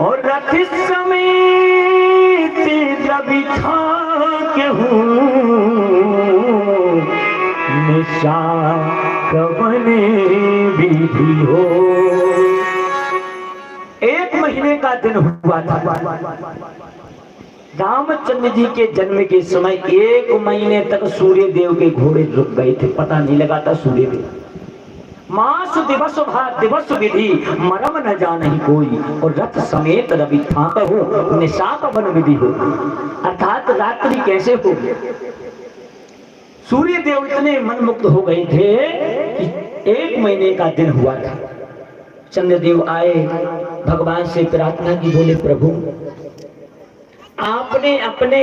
और रथ समेत जब था केहूं निशा कवने विधि हो। 1 महीने का दिन हुआ था। रामचंद्र जी के जन्म के समय 1 महीने तक सूर्य देव के घोड़े रुक गए थे, पता नहीं लगा था सूर्य देव। मास दिवस भात दिवस विधि मरम न जानहि कोई, और रथ समेत रवि थाकहु निशाक बन विधि हो। अर्थात रात्रि कैसे हो। सूर्य देव इतने मनमुक्त हो गए थे कि 1 महीने का दिन हुआ था। चंद्रदेव आए, भगवान से प्रार्थना की, बोले प्रभु आपने अपने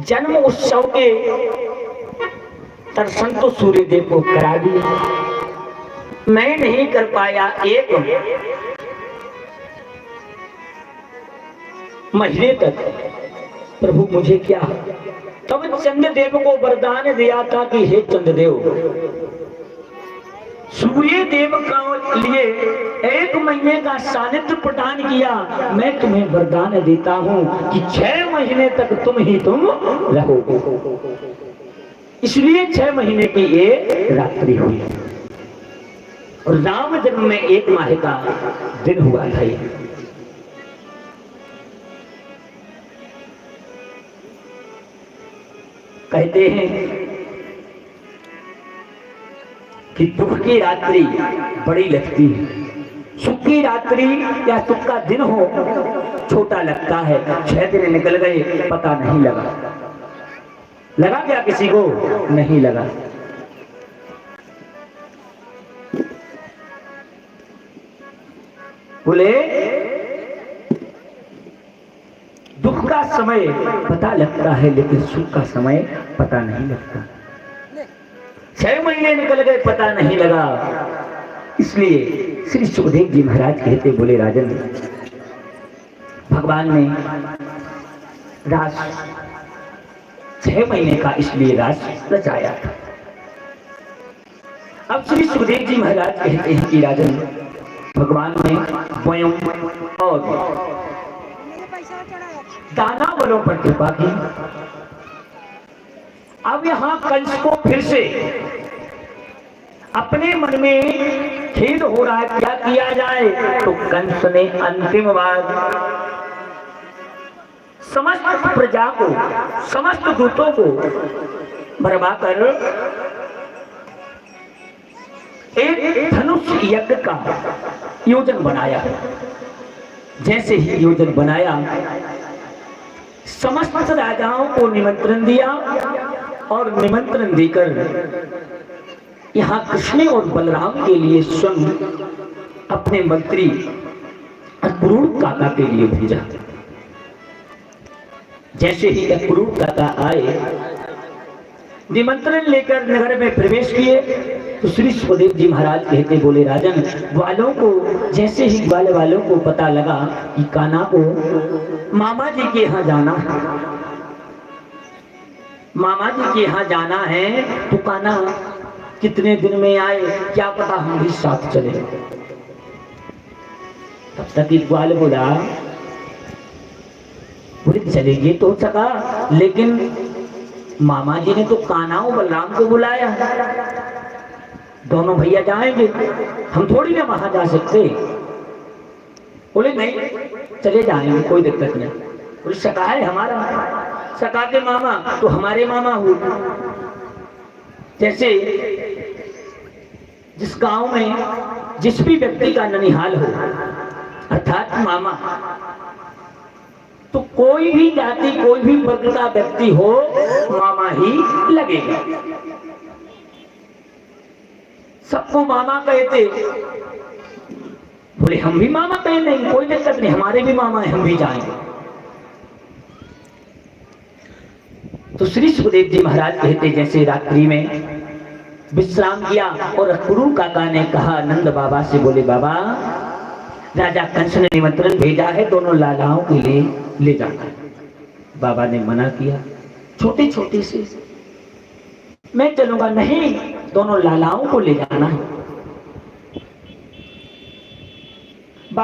जन्म उत्सव के दर्शन तो सूर्य देव को करा दिया, मैं नहीं कर पाया। 1 महीने तक प्रभु मुझे क्या। तब चंद्रदेव को वरदान दिया था कि हे चंद्रदेव, सूर्य देव के लिए 1 महीने का सानिध्य प्रदान किया, मैं तुम्हें वरदान देता हूं कि 6 महीने तक तुम रहोगे। इसलिए 6 महीने की ये रात्रि हुई। और राम जन्म में 1 माह का दिन हुआ था। कहते हैं कि दुख की रात्रि बड़ी लगती है, सुख की रात्रि या सुख का दिन हो छोटा लगता है। 6 दिन निकल गए, पता नहीं लगा। लगा क्या किसी को? नहीं लगा। बोले दुख का समय पता लगता है, लेकिन सुख का समय पता नहीं लगता। 6 महीने निकल गए, पता नहीं लगा। इसलिए श्री सुखदेव जी महाराज कहते, बोले राजन, भगवान ने रास 6 महीने का इसलिए रास रचाया था। अब श्री सुखदेव जी महाराज कहते हैं कि राजन, भगवान ने स्वयं और दाना बलों पर कृपा की। अब यहां कंस को फिर से अपने मन में खेद हो रहा है, क्या किया जाए। तो कंस ने अंतिम बार समस्त प्रजा को, समस्त दूतों को भरमाकर एक धनुष यज्ञ का योजन बनाया। जैसे ही योजन बनाया, समस्त राजाओं को निमंत्रण दिया और निमंत्रण देकर यहां कृष्ण और बलराम के लिए स्वयं अपने मंत्री अक्रूर काका के लिए भेजा। जैसे ही अक्रूर काका आए, निमंत्रण लेकर नगर में प्रवेश किए, तो श्री सुखदेव जी महाराज कहते, बोले राजन, ग्वालों को जैसे ही ग्वाल वालों को पता लगा कि कान्हा को मामा जी के यहाँ जाना है, मामा जी के यहाँ जाना है, तो कान्हा कितने दिन में आए, क्या पता हम भी साथ चले। तब तक ग्वाल बोला, बोले चलेंगे तो सका, लेकिन मामा जी ने तो कान्हा और बलराम को बुलाया, दोनों भैया जाएंगे, हम थोड़ी ना वहां जा सकते। बोले नहीं, चले जाएंगे, कोई दिक्कत नहीं। बोले सका है हमारा, सका के मामा तो हमारे मामा हुए। जैसे जिस गांव में जिस भी व्यक्ति का ननिहाल हो, अर्थात मामा, तो कोई भी जाति, कोई भी वर्ग का व्यक्ति हो, मामा ही लगेगा। सबको मामा कहते। बोले हम भी मामा कहे, नहीं कोई दिक्कत नहीं, हमारे भी मामा है, हम भी जाएंगे। तो श्री सुखदेव जी महाराज कहते, जैसे रात्रि में विश्राम किया और अक्रूर काका ने कहा नंद बाबा से, बोले बाबा, राजा कंस ने निमंत्रण भेजा है, दोनों लालाओं के लिए ले जाना है। बाबा ने मना किया, छोटे छोटे से मैं चलूंगा, नहीं, दोनों लालाओं को ले जाना है।